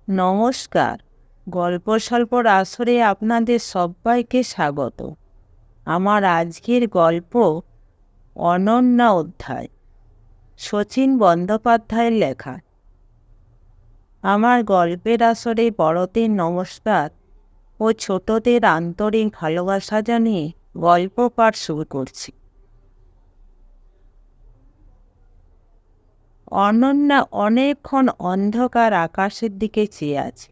নমস্কার। গল্প স্বল্পর আসরে আপনাদের সবাইকে স্বাগত। আমার আজকের গল্প অনন্যা অধ্যায়, শচীন বন্দ্যোপাধ্যায়ের লেখা। আমার গল্পের আসরে বড়দের নমস্কার ও ছোটদের আন্তরিক ভালোবাসা জানিয়ে গল্প পাঠ শুরু করছি। অনন্যা অনেকক্ষণ অন্ধকার আকাশের দিকে চেয়ে আছে।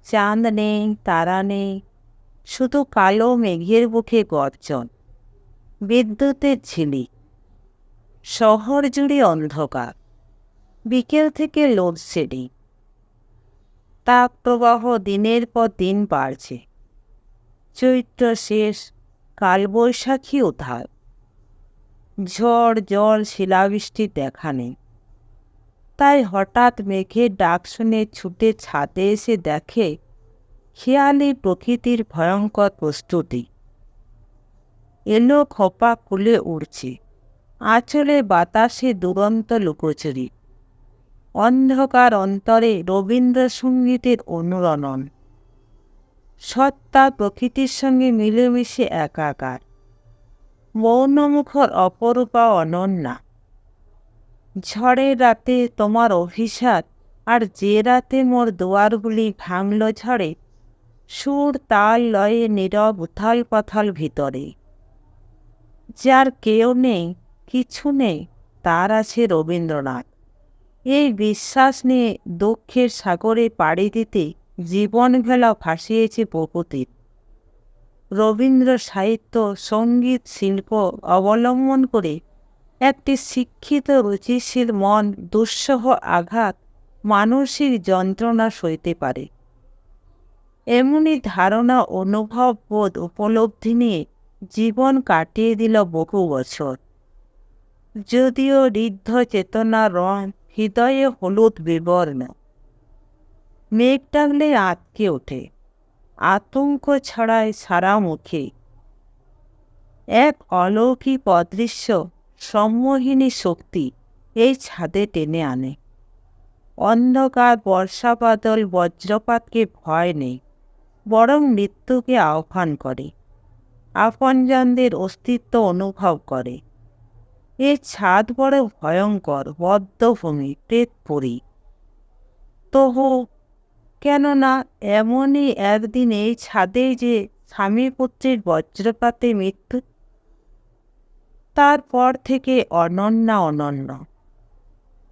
চাঁদ নেই, তারা নেই, শুধু কালো মেঘের বুকে গর্জন, বিদ্যুতের ঝিলিক। শহর জুড়ে অন্ধকার। বিকেল থেকে লোডশেডিং। তাপপ্রবাহ দিনের পর দিন বাড়ছে। চৈত্র শেষ, কালবৈশাখী উধার। ঝড় জল শিলাবৃষ্টির দেখা নেই। তাই হঠাৎ মেঘের ডাক শুনে ছুটে ছাদে এসে দেখে খেয়ালি প্রকৃতির ভয়ঙ্কর প্রস্তুতি। এলো খোপা খুলে উড়ছে, আঁচলে বাতাসে দুরন্ত লুকোচুরি। অন্ধকার অন্তরে রবীন্দ্রসঙ্গীতের অনুরণন। সত্তা প্রকৃতির সঙ্গে মিলেমিশে একাকার। মৌনমুখর অপরূপা অনন্যা। ঝড়ের রাতে তোমার অভিশাপ, আর যে রাতে মোর দুয়ারগুলি ভাঙল ঝড়ে, সুর তাল লয়ে নীরব উথাল পাথাল ভিতরে। যার কেউ নেই, কিছু নেই, তার আছে রবীন্দ্রনাথ। এই বিশ্বাস নিয়ে দুঃখের সাগরে পাড়ি দিতে জীবন ভেলা ভাসিয়েছে প্রকৃতির। রবীন্দ্র সাহিত্য, সঙ্গীত, শিল্প অবলম্বন করে একটি শিক্ষিত রুচিশীল মন দুঃসহ আঘাত, মানসিক যন্ত্রণা সইতে পারে। এমনই ধারণা, অনুভব, বোধ, উপলব্ধি নিয়ে জীবন কাটিয়ে দিল বহু বছর। যদিও ঋদ্ধ চেতনা রং হৃদয়ে হলুদ বিবর্ণ। মেঘ ডাকলে আঁতকে ওঠে, আতঙ্ক ছড়ায় সারা মুখে। এক অলৌকিক অদৃশ্য সম্মোহিনী শক্তি এই ছাদে টেনে আনে। অন্ধকার, বর্ষা, বাদল, বজ্রপাতকে ভয় নেই, বরং মৃত্যুকে আহ্বান করে, আপনজনদের অস্তিত্ব অনুভব করে। এ ছাদ বড় ভয়ঙ্কর, বদ্ধভূমি, প্রেতপুরী। তবু কেননা এমনই একদিন এই ছাদে যে স্বামী পুত্রের বজ্রপাতে মৃত্যু। তারপর থেকে অনন্যা অনন্য।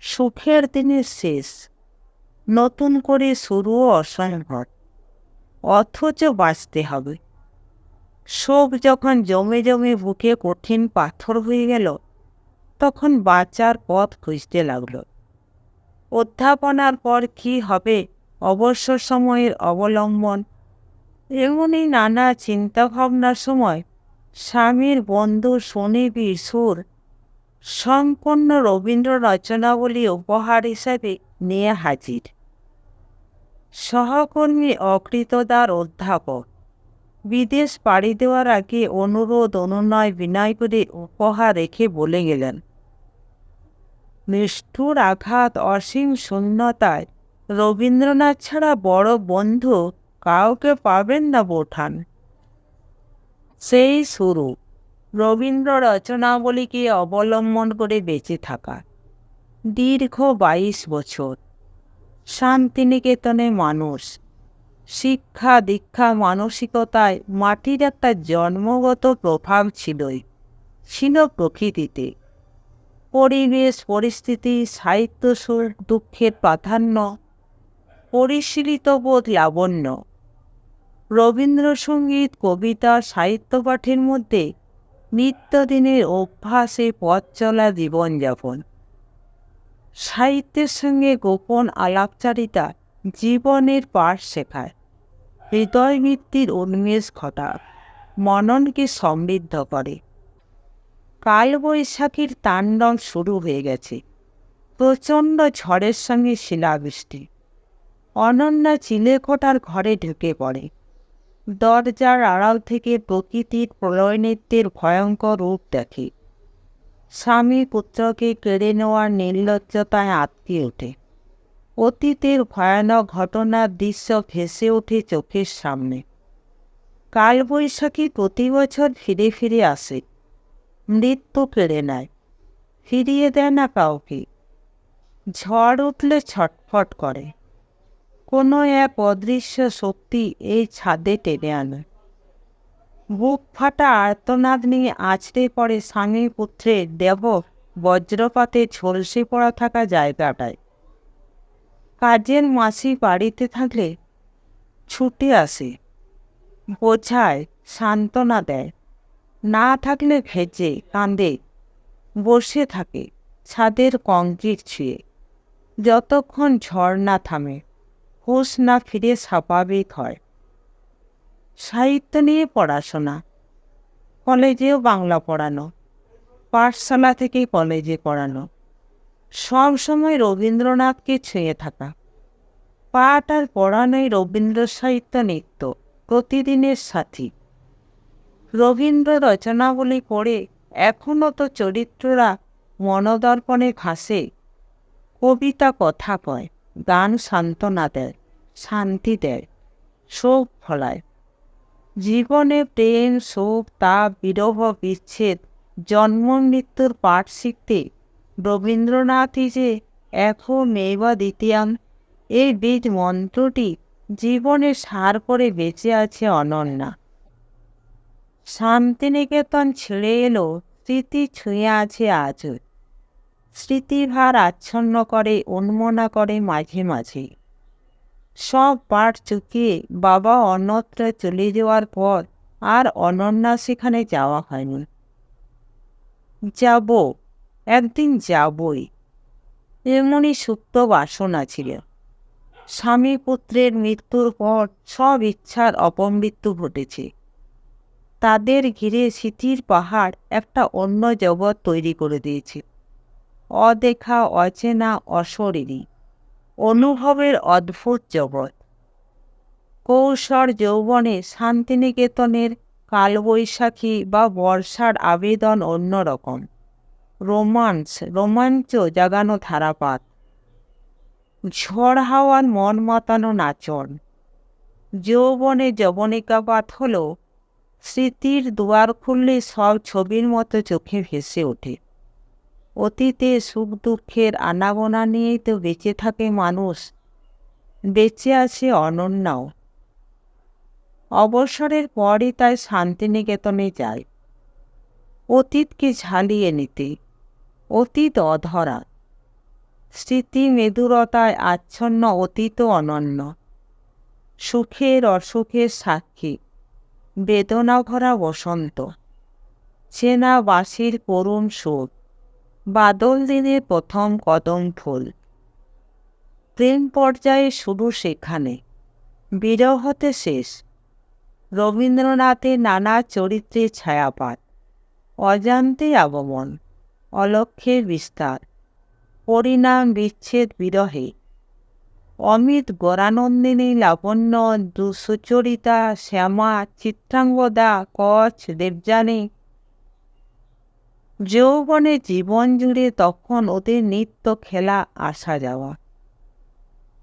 সুখের দিনের শেষ, নতুন করে শুরুও অসম্ভব, অথচ বাঁচতে হবে। শোক যখন জমে জমে বুকে কঠিন পাথর হয়ে গেল, তখন বাঁচার পথ খুঁজতে লাগলো। অধ্যাপনার পর কি হবে, অবসর সময়ের অবলম্বন, এমনই নানা চিন্তাভাবনার সময় স্বামীর বন্ধু সুনিবিড় সুর সম্পন্ন রবীন্দ্র রচনাবলী উপহার হিসাবে নিয়ে হাজির। সহকর্মী অকৃতদার অধ্যাপক বিদেশ পাড়ি দেওয়ার আগে অনুরোধ অনুনয় বিনয় করে উপহার রেখে বলে গেলেন, নিষ্ঠুর আঘাত, অসীম শূন্যতায় রবীন্দ্রনাথ ছাড়া বড় বন্ধু কাউকে পাবেন না বোঠান। সেই শুরু রবীন্দ্র রচনাবলীকে অবলম্বন করে বেঁচে থাকা। দীর্ঘ 22 বছর। শান্তিনিকেতনে মানুষ। শিক্ষা দীক্ষা মানসিকতায় মাটির একটা জন্মগত প্রভাব ছিলই, ছিল প্রকৃতিতে। পরিবেশ, পরিস্থিতি, সাহিত্য, সুর, দুঃখের প্রাধান্য, পরিশীলিত বোধ, লাবণ্য। রবীন্দ্রসঙ্গীত, কবিতা, সাহিত্য পাঠের মধ্যে নিত্যদিনের অভ্যাসে পথ চলা জীবনযাপন। সাহিত্যের সঙ্গে গোপন আলাপচারিতা জীবনের পাঠ শেখায়, হৃদয়বৃত্তির উন্মেষ ঘটায়, মননকে সমৃদ্ধ করে। কালবৈশাখীর তাণ্ডব শুরু হয়ে গেছে। প্রচণ্ড ঝড়ের সঙ্গে শিলাবৃষ্টি। অনন্যা চিলেকোঠার ঘরে ঢুকে পড়ে। দরজার আড়াল থেকে প্রকৃতির প্রলয়নৃত্যের ভয়ঙ্কর রূপ দেখে। স্বামী পুত্রকে কেড়ে নেওয়ার নির্লজ্জতায় আঁতকে ওঠে। অতীতের ভয়ানক ঘটনার দৃশ্য ভেসে ওঠে চোখের সামনে। কালবৈশাখী প্রতি বছর ফিরে ফিরে আসে, মৃত্যু কেড়ে নেয়, ফিরিয়ে দেয় না কাউকে। ঝড় উঠলে ছটফট করে, কোনো এক অদৃশ্য শক্তি এই ছাদে টেনে আনে। বুক ফাটা আর্তনাদ নিয়ে আছড়ে পড়ে স্বামী পুত্রের দেহ বজ্রপাতে ঝলসে পড়া থাকা জায়গাটায়। কাজের মাসি বাড়িতে থাকলে ছুটে আসে, বোঝায়, সান্ত্বনা দেয়। না থাকলে ভেজে কাঁদে, বসে থাকে ছাদের কংক্রিট ছুঁয়ে, যতক্ষণ ঝড় না থামে, হুঁশ না ফিরে স্বাভাবিক হয়। সাহিত্য নিয়ে পড়াশোনা, কলেজেও বাংলা পড়ানো, পাঠশালা থেকেই কলেজে পড়ানো, সব সময় রবীন্দ্রনাথকে ছুঁয়ে থাকা। পাঠ আর পড়ানোই রবীন্দ্র সাহিত্য নিত্য প্রতিদিনের সাথী। রবীন্দ্র রচনাবলী পড়ে এখনও তো চরিত্ররা মনোদর্পণে ভাসে। কবিতা কথা কয়, গান সান্ত্বনা দেয়, শান্তি দেয়, শোক ফলায়। জীবনে প্রেম, শোক, তাপ, বিরহ, বিচ্ছেদ, জন্ম মৃত্যুর পাঠ শিখতে রবীন্দ্রনাথই যে এখো মেবা দ্বিতীয়াম, এই বীজ মন্ত্রটি জীবনে সার করে বেঁচে আছে অনন্যা। শান্তিনিকেতন ছেড়ে এলো, স্মৃতি ছুঁয়ে আছে আজও। স্মৃতিভার আচ্ছন্ন করে, উন্মনা করে মাঝে মাঝে। সব পাঠ চুকিয়ে বাবা অন্যত্র চলে যাওয়ার পর আর অনন্যা সেখানে যাওয়া হয়নি। যাব, একদিন যাবই, এমনই সুপ্ত বাসনা ছিল। স্বামী পুত্রের মৃত্যুর পর সব ইচ্ছার অপমৃত্যু ঘটেছে। তাদের ঘিরে স্মৃতির পাহাড় একটা অন্য জগৎ তৈরি করে দিয়েছে। অদেখা, অচেনা, অশরীরী অনুভবের অদ্ভুত জগৎ। কৌশর যৌবনে শান্তিনিকেতনের কালবৈশাখী বা বর্ষার আবেদন অন্যরকম। রোমাঞ্চ জাগানো ধারাপাত, ঝড় হাওয়ার মন মাতানো নাচন। যৌবনে যবনিকাপাত হলো, স্মৃতির দুয়ার খুললে সব ছবির মতো চোখে ভেসে ওঠে। অতীতে সুখ দুঃখের আনাগোনা নিয়েই তো বেঁচে থাকে মানুষ, বেঁচে আছে অনন্যাও। অবসরের পরই তাই শান্তিনিকেতনে যায়, অতীতকে ঝালিয়ে নিতে। অতীত অধরা, স্মৃতি মেদুরতায় আচ্ছন্ন অতীত অনন্য। সুখের অসুখের সাক্ষী, বেদনা ভরা বসন্ত, চেনা বাঁশির করুণ সুর, বাদল দিনের প্রথম কদম ফুল। প্রেম পর্যায়ে শুরু সেখানে, বিরহতে শেষ। রবীন্দ্রনাথের নানা চরিত্রের ছায়াপাত, অজান্তে আগমন, অলক্ষ্যের বিস্তার, পরিণাম বিচ্ছেদ বিরহে। অমিত গরানন্দিনী, লাবণ্য, সুচরিতা, শ্যামা, চিত্রাঙ্গদা, কচ, দেবযানী। যৌবনে জীবন জুড়ে তখন ওদের নিত্য খেলা, আসা যাওয়া।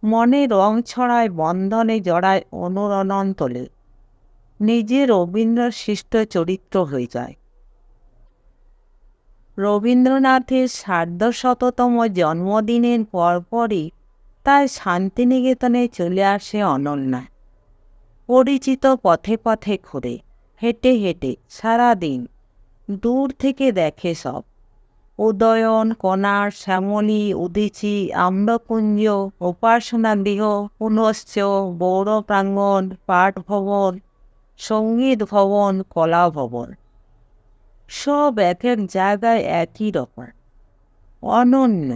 মনে রং ছড়ায়, বন্ধনে জড়ায়, অনুরণন তোলে, নিজে রবীন্দ্র সৃষ্ট চরিত্র হয়ে যায়। রবীন্দ্রনাথের ১৫০তম জন্মদিনের পরপরই তাই শান্তিনিকেতনে চলে আসে অনন্যা। পরিচিত পথে পথে ঘুরে, হেঁটে হেঁটে সারাদিন, দূর থেকে দেখে সব। উদয়ন, কোণার, শ্যামলী, উদীচী, আম্রকুঞ্জ, উপাসনা গৃহ, পুনশ্চ, বৌর প্রাঙ্গণ, পাঠ ভবন, সঙ্গীত ভবন, কলা ভবন, সব এক এক জায়গায় একই রকম, অনন্য।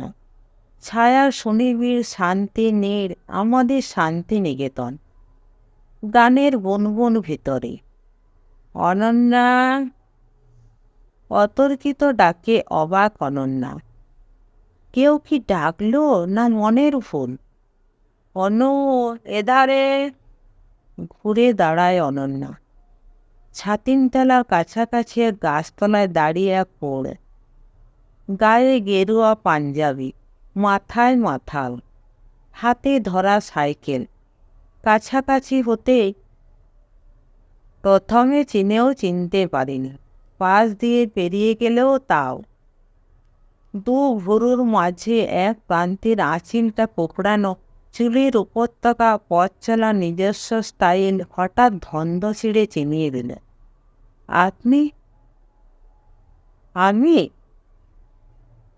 ছায়া সুনিবিড় শান্তি নীড় আমাদের শান্তিনিকেতন। গানের গুনগুন ভিতরে অনন্যা, অতর্কিত ডাকে অবাক অনন্যা। কেউ কি ডাকলো না মনের ভুল? অনু, এধারে। ঘুরে দাঁড়ায় অনন্যা। ছাতিমতলার কাছাকাছি এক গাছতলায় দাঁড়িয়ে এক পোড়, গায়ে গেরুয়া পাঞ্জাবি, মাথায় মাথাল, হাতে ধরা সাইকেল কাছাকাছি হতে প্রথমে চিনেও চিনতে পারিনি, পাশ দিয়ে পেরিয়ে গেলেও তাও। দু ভুরুর মাঝে এক প্রান্তের আঁচিলটা কোঁকড়ানো চুলের উপত্যকা পথ চলা নিজস্ব স্টাইল হঠাৎ ধন্দ ছিঁড়ে চিনিয়ে দিলে। আপনি? আমি?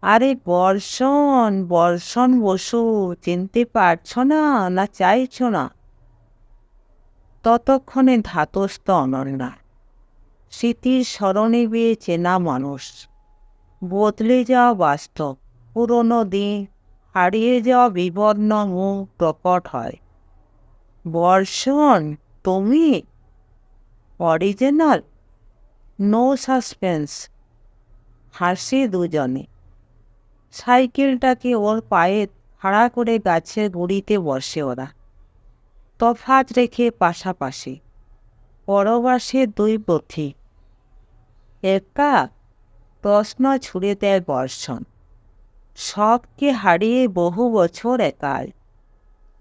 আরে বর্ষণ, বর্ষণ বসু, চিনতে পারছো না, না চাইছো না? ততক্ষণে ধাতস্থ অনন্যা, স্মৃতির স্মরণে বেয়ে চেনা মানুষ, বদলে যাওয়া বাস্তব, পুরনো দিন, হারিয়ে যাওয়া বিবর্ণ মুখ প্রকট হয়। বর্ষণ, তুমি? অরিজিনাল? No suspense. হাসি দুজনে। সাইকেলটাকে ওর পায়ে খাড়া করে গাছের গুঁড়িতে বসে ওরা, তফাৎ রেখে পাশাপাশি, পরবাসে দুই পথিক। একা? প্রশ্ন ছুড়ে দেয় বর্ষণ। সবকে হারিয়ে বহু বছর একাই।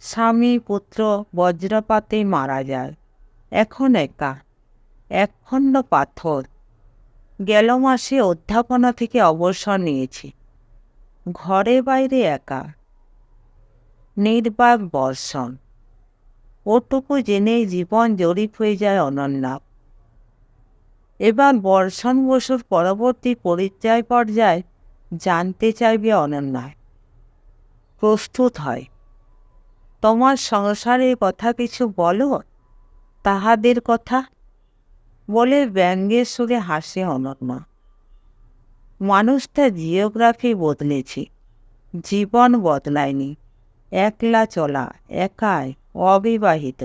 স্বামী পুত্র বজ্রপাতে মারা যায়, এখন একা, একখণ্ড পাথর। গেল মাসে অধ্যাপনা থেকে অবসর নিয়েছি, ঘরে বাইরে একা। নির্বাক বর্ষণ। ওটুকু জেনেই জীবন জরিপ হয়ে যায় অনন্যা। এবার বর্ষণ বসুর পরবর্তী পরিচয় পর্যায়ে জানতে চাইবে অনন্যা। প্রস্তুত হয়। তোমার সংসারের কথা কিছু বলো, তাহাদের কথা বলে ব্যঙ্গের সুরে হাসে অনন্যা। মানুষটা জিওগ্রাফি বদলেছে, জীবন বদলায়নি। একলা চলা, একাই, অবিবাহিত।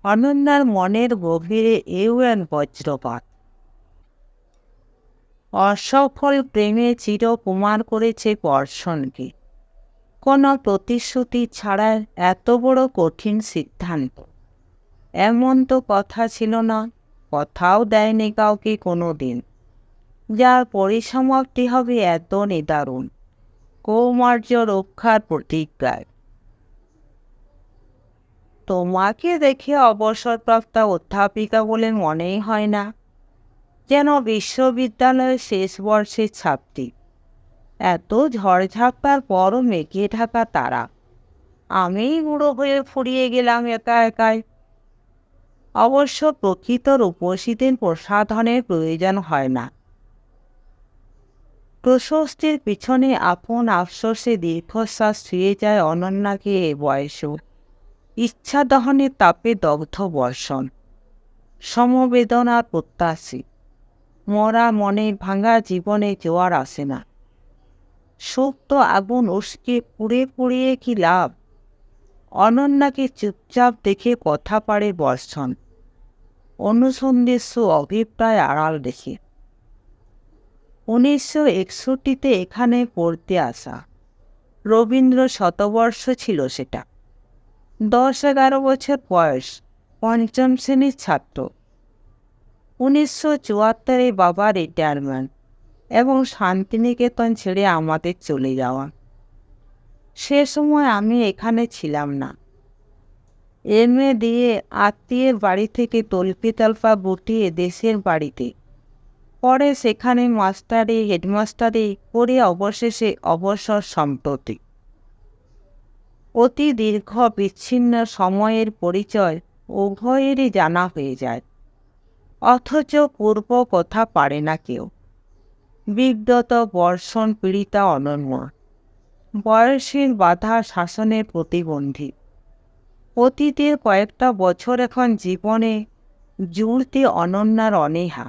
অনন্যার মনের গভীরে এও এক বজ্রপাত। অসফল প্রেমে চিরকুমার করেছে বর্ষণকে। কোনো প্রতিশ্রুতি ছাড়া এত বড় কঠিন সিদ্ধান্ত, এমন তো কথা ছিল না, কথাও দেয়নি কাউকে কোনো দিন। যার পরিসমাপ্তি হবে এত নিদারুণ, কৌমার্য রক্ষার প্রতিজ্ঞায়। তোমাকে দেখে অবসরপ্রাপ্তা অধ্যাপিকা বলে মনেই হয় না, যেন বিশ্ববিদ্যালয়ের শেষ বর্ষের ছাত্রী। এত ঝড়ঝাপটার পরও মেঘে ঢাকা তারা, আমিই বুড়ো হয়ে ফুরিয়ে গেলাম একা একাই। অবশ্য প্রকৃত রূপসীদের প্রসাধনের প্রয়োজন হয় না। প্রশস্তির পিছনে আপন আফসোসে দীর্ঘশ্বাস ছুঁয়ে যায় অনন্যাকে এ বয়সেও। ইচ্ছা দহনের তাপে দগ্ধ বর্ষণ, সমবেদনার প্রত্যাশী। মরা মনে ভাঙা জীবনে জোয়ার আসে না। সুপ্ত আগুন উস্কে পুড়ে পুড়িয়ে কি লাভ? অনন্যাকে চুপচাপ দেখে কথা পারে বর্ষণ, অনুসন্ধিৎস অভিপ্রায় আড়াল দেখে। 1961-তে এখানে পড়তে আসা, রবীন্দ্র শতবর্ষ ছিল সেটা। 10-11 বছর বয়স, পঞ্চম শ্রেণীর ছাত্র। 1974-এ বাবা রিটায়ারমেন্ট এবং শান্তিনিকেতন ছেড়ে আমাদের চলে যাওয়া। সে সময় আমি এখানে ছিলাম না। এমএ দিয়ে আত্মীয়ের বাড়ি থেকে তল্পিতল্পা গুটিয়ে দেশের বাড়িতে, পরে সেখানে মাস্টারি হেডমাস্টারি করে অবশেষে অবসর সম্প্রতি। অতি দীর্ঘ বিচ্ছিন্ন সময়ের পরিচয় উভয়েরই জানা হয়ে যায়, অথচ পূর্ব কথা পারে না কেউ। বিগত বর্ষণ পীড়িতা অনন্য, বয়সের বাধা শাসনের প্রতিবন্ধী। অতীতের কয়েকটা বছর এখন জীবনে জুড়তে অনন্যার অনীহা।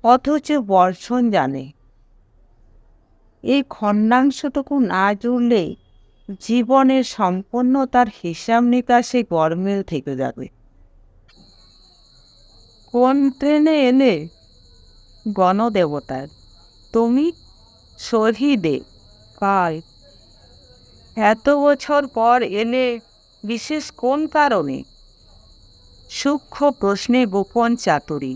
অথচ বর্ষণ জানে, এই খণ্ডাংশটুকু না জুড়লে জীবনের সম্পূর্ণতার হিসাব নিকাশে গরমিল থেকে যাবে। কোন ট্রেনে এলে? গণদেবতার। তুমি? শহীদে। কাল। এত বছর পর এলে বিশেষ কোন কারণে? সূক্ষ্ম প্রশ্নে গোপন চাতুরী,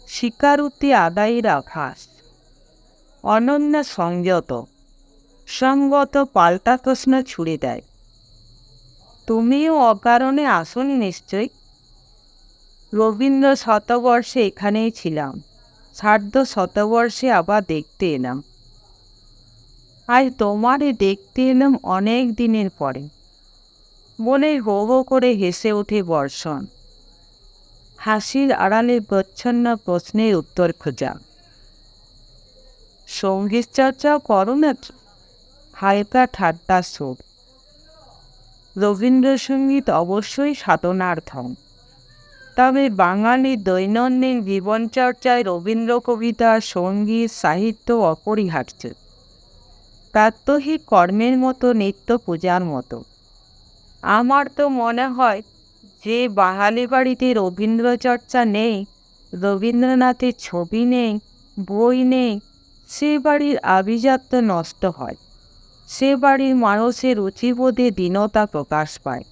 স্বীকারোক্তি আদায়ের আভাস। অনন্যা সংযত, সঙ্গত পাল্টা প্রশ্ন ছুড়ে দেয়, তুমিও অকারণে আসনি নিশ্চয়ই? রবীন্দ্র শতবর্ষে এখানেই ছিলাম, সার্ধ শতবর্ষে আবার দেখতে এলাম। আজ তোমারই দেখতে এলাম অনেক দিনের পরে, বলে হো হো করে হেসে ওঠে বর্ষণ। হাসির আড়ালে প্রচ্ছন্ন প্রশ্নের উত্তর খোঁজা। সঙ্গীত চর্চাও করো না? হালকা ঠাট্টা সুর। রবীন্দ্রসঙ্গীত অবশ্যই সাধনার ধন, তবে বাঙালি দৈনন্দিন জীবনচর্চায় রবীন্দ্র কবিতা, সঙ্গীত, সাহিত্য অপরিহার্য। প্রাত্যহিক কর্মের মতো, নিত্য পূজার মতো। আমার তো মনে হয় যে বাঙালি বাড়িতে রবীন্দ্র চর্চা নেই, রবীন্দ্রনাথের ছবি নেই, বই নেই, সে বাড়ির আভিজাত্য নষ্ট হয়, সে বাড়ির মানুষের রুচিবোধে দীনতা প্রকাশ পায়।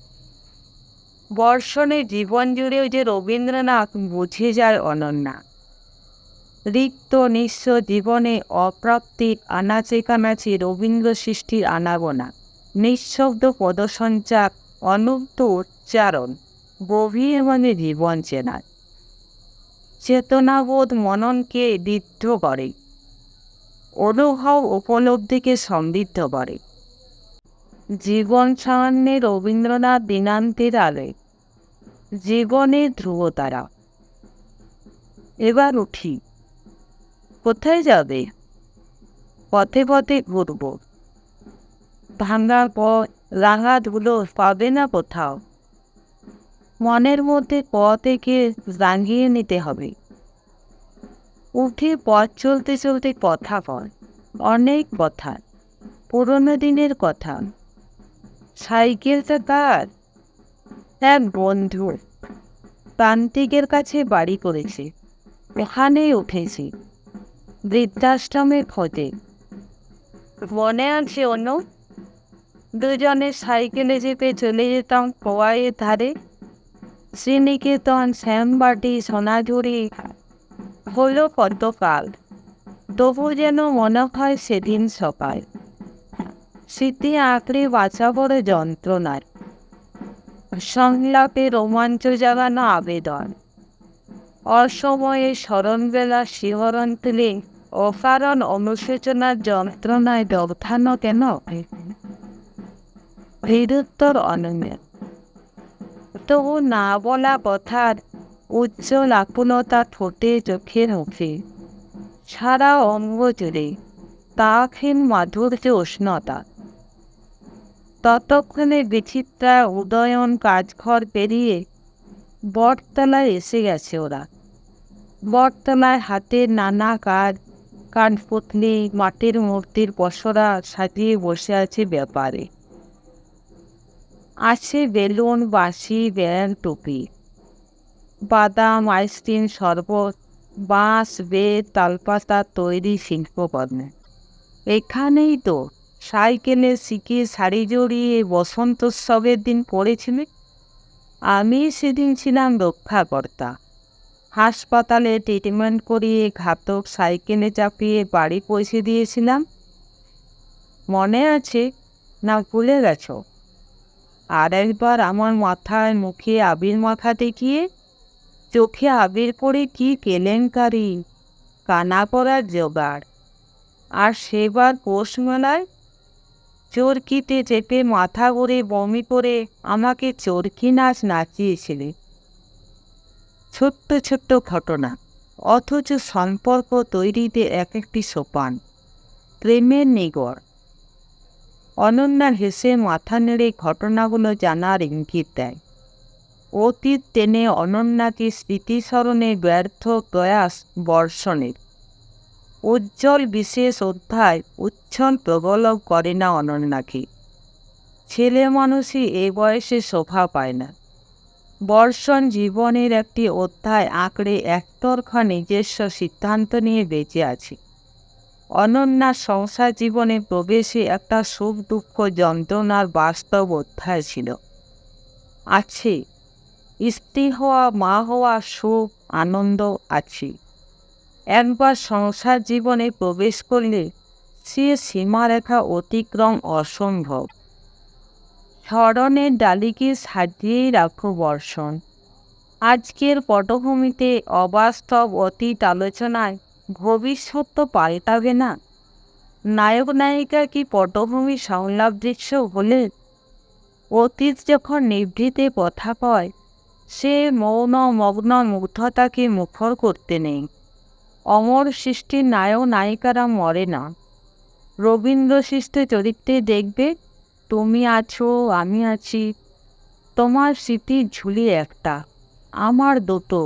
বর্ষণের জীবন জুড়েও যে রবীন্দ্রনাথ বুঝে যায় অনন্যা। রিক্ত নিঃস্ব জীবনে অপ্রাপ্তির আনাচে কানাচে রবীন্দ্র সৃষ্টির আনাগোনা, নিঃশব্দ পদসঞ্চার, অনুক্ত উচ্চারণ, গভীর মানে জীবন চেনায়। চেতনাবোধ মননকে বিদ্ধ করে, অনুভব উপলব্ধিকে সমৃদ্ধ করে। জীবন সামান্যে রবীন্দ্রনাথ দিনান্তের আলোয়, জীবনের ধ্রুবতারা। এবার উঠি। কোথায় যাবে? পথে পথে ঘুরব। ভাঙা পথ, রাঙা ধুলো পাবে না কোথাও। মনের মধ্যে পথ এঁকে রাঙিয়ে নিতে হবে। উঠে পথ চলতে চলতে কথা কয়, অনেক কথা, পুরোনো দিনের কথা। সাইকেলটা কার? এক বন্ধু, প্রান্তিকের কাছে বাড়ি করেছে, ওখানেই উঠেছি, বৃদ্ধাশ্রমে খোঁজে। মনে আছে অনু, দুজনে সাইকেলে চেপে চলে যেতাম খোয়াইয়ের ধারে। শ্রীনিকেতন, শ্যামবাটি, সোনাঝুরি। হলো কতকাল, তবু যেন মনে হয় সেদিন সকাল। স্মৃতি আঁকড়ে বাঁচা বড় যন্ত্রণার, সংলাপে রোমাঞ্চ জাগানো আবেদন। অসময়ে স্মরণবেলা শিহরণ তুলে অকারণ অনুশোচনার যন্ত্রণায় দগ্ধানো কেন? হৃদুত্তর অনন্য, তবু না বলা কথার উজ্জ্বল আকুলতা ঠোঁটে, চোখে, মুখে, সারা অঙ্গ জুড়ে তাক্ষীণ মাধুর্য উষ্ণতা। ততক্ষণে বিচিত্রা উদয়ন কাজঘর পেরিয়ে বটতলায় এসে গেছে ওরা। বটতলায় হাতের নানা কাজ, কাঠপুতলি, মাটির মূর্তির পসরা সাজিয়ে বসে আছে ব্যাপারে। আছে বেলুন, বাঁশি, ব্যান, টুপি, বাদাম, আইসক্রিম, শরবত, বাঁশ, বেত, তালপাতা তৈরি শিল্পকর্ম। এখানেই তো সাইকেলে শিখে শাড়ি জড়িয়ে বসন্তোৎসবের দিন পড়েছিলে। আমি সেদিন ছিলাম রক্ষাকর্তা। হাসপাতালে ট্রিটমেন্ট করিয়ে ঘাতক সাইকেলে চাপিয়ে বাড়ি পৌঁছে দিয়েছিলাম। মনে আছে না ভুলে গেছ? আর একবার আমার মাথায় মুখে আবির মাখাতে গিয়ে চোখে আবির পড়ে কি কেলেঙ্কারি, কানা পড়ার জোগাড়। আর সেবার পৌষ মেলায় চরকিতে চেপে মাথা ঘুরে বমি করে আমাকে চরকি নাচ নাচিয়েছিলে। ছোট্ট ছোট্ট ঘটনা, অথচ সম্পর্ক তৈরিতে এক একটি সোপান, প্রেমের নিগড়। অনন্যার হেসে মাথা নেড়ে ঘটনাগুলো জানার ইঙ্গিত দেয়। অতীত টেনে অনন্যাকে স্মৃতিস্মরণে ব্যর্থ প্রয়াস বর্ষণের। উজ্জ্বল বিশেষ অধ্যায় উচ্ছল প্রগলভ করে না অনন্যাকে। ছেলে মানুষই এ বয়সে শোভা পায় না। বর্ষণ জীবনের একটি অধ্যায় আঁকড়ে একতরফা নিজস্ব সিদ্ধান্ত নিয়ে বেঁচে আছে। অনন্যার সংসার জীবনে প্রবেশে একটা সুখ দুঃখ যন্ত্রণার বাস্তব অধ্যায় ছিল। আছে স্ত্রী হওয়া, মা হওয়া, সুখ আনন্দ আছে। একবার সংসার জীবনে প্রবেশ করলে সে সীমারেখা অতিক্রম অসম্ভব। স্মরণের ডালিকে সাজিয়েই রাখো বর্ষণ। আজকের পটভূমিতে অবাস্তব অতীত আলোচনায় ভবিষ্যৎ তো পাল্টাবে না। নায়ক নায়িকা কি পটভূমি সংলাপ দৃশ্য হলে? অতীত যখন নিভৃতে কথা কয়, সে মৌন মগ্ন মুগ্ধতাকে মুখর করতে নেই। অমর সৃষ্টির নায়ক নায়িকারা মরে না। রবীন্দ্র সৃষ্ট চরিত্রে দেখবে, তুমি আছো, আমি আছি। তোমার স্মৃতির ঝুলি একটা, আমার দুটো।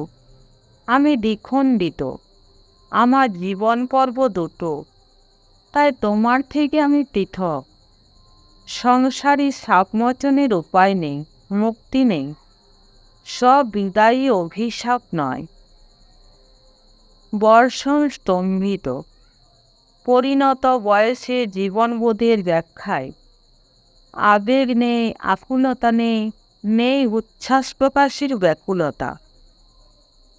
আমি দ্বিখণ্ডিত, আমার জীবন পর্ব দুটো। তাই তোমার থেকে আমি পৃথক। সংসারী সাপমোচনের উপায় নেই, মুক্তি নেই। সব বিদায়ী অভিশাপ নয়। বর্ষণ স্তম্ভিত। পরিণত বয়সে জীবনবোধের ব্যাখ্যায় আবেগ নেই, আকুলতা নেই, নেই উচ্ছ্বাস প্রকাশের ব্যাকুলতা।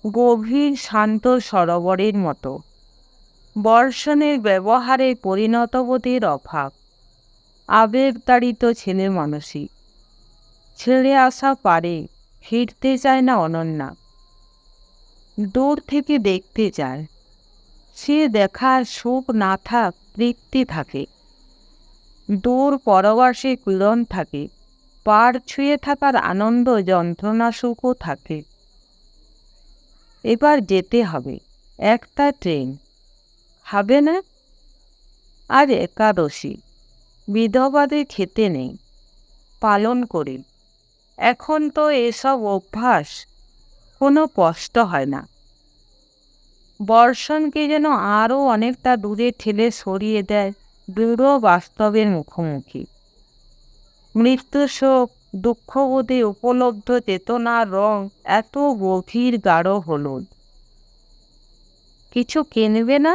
গভীর শান্ত সরোবরের মতো বর্ষণের ব্যবহারে পরিণতবোধের অভাব। আবেগতাড়িত ছেলে মানুষই ছেড়ে আসা পারে, ফিরতে চায় না অনন্যা। দূর থেকে দেখতে চায়, সে দেখার সুখ না থাক, তৃপ্তি থাকে। দূর পরবাসে পীড়ন থাকে, পার ছুঁয়ে থাকার আনন্দ যন্ত্রণা সুখও থাকে। এবার যেতে হবে, একটা ট্রেন। হবে না? আর একাদশী বিধবাদের খেতে নেই, পালন করি। এখন তো এসব অভ্যাস, কোনো কষ্ট হয় না। বর্ষণকে যেন আরও অনেকটা দূরে ঠেলে সরিয়ে দেয় দৃঢ় বাস্তবের মুখোমুখি। মৃত্যু শোক দুঃখবোধে উপলব্ধ চেতনার রং এত গভীর গাঢ় হলুদ। কিছু কিনবে না?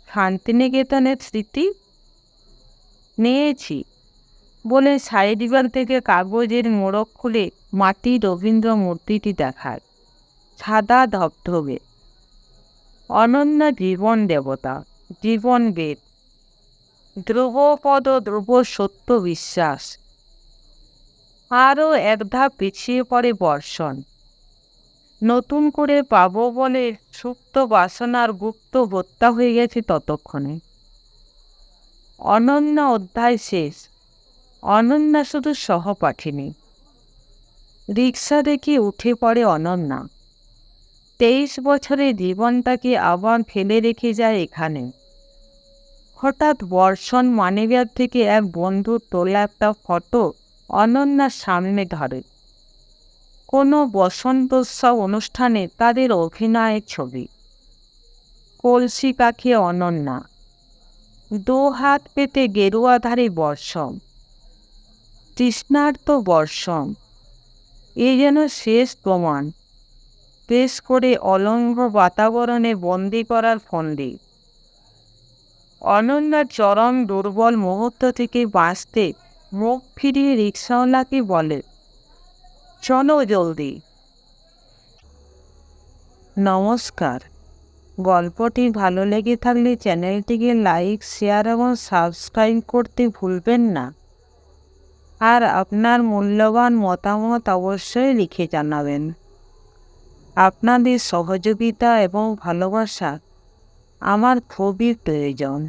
শান্তিনিকেতনের স্মৃতি নিয়েছি বলে সাইড ব্যাগ থেকে কাগজের মোড়ক খুলে মাটির রবীন্দ্র মূর্তিটি দেখায়। সাদা ধবধবে। অনন্য জীবন দেবতা, জীবন বেদ, ধ্রুবপদ, ধ্রুব সত্য বিশ্বাস। আরও এক ধাপ পিছিয়ে পড়ে বর্ষণ। নতুন করে পাবো বলে সুপ্ত বাসনার গুপ্ত হত্যা হয়ে গেছে ততক্ষণে। অনন্য অধ্যায় শেষ। অনন্যা শুধু সহপাঠিনী। রিক্সা দেখে উঠে পড়ে অনন্যা। 23 বছরের জীবনটাকে আবার ফেলে রেখে যায় এখানে। হঠাৎ বর্ষণ মানিব্যাগ থেকে এক বন্ধুর তোলা একটা ফটো অনন্যার সামনে ধরে। কোনো বসন্তোৎসব অনুষ্ঠানে তাদের অভিনয়ের ছবি। কলসি কাখে অনন্যা, দু হাত পেতে গেরুয়াধারী বর্ষণ। তৃষ্ণার্ত বর্ষণ। এ যেন শেষ প্রমাণ, পেশ করে অলঙ্ঘ বাতাবরণে বন্দি করার ফন্দি। অনন্যার চরম দুর্বল মুহূর্ত থেকে বাঁচতে মুখ ফিরিয়ে রিক্সাওয়ালাকে বলে, চলো জলদি। নমস্কার। গল্পটি ভালো লেগে থাকলে চ্যানেলটিকে লাইক, শেয়ার এবং সাবস্ক্রাইব করতে ভুলবেন না। আর আপনার মূল্যবান মতামত অবশ্যই লিখে জানাবেন। আপনাদের সহযোগিতা এবং ভালোবাসা আমার খুবই প্রয়োজন।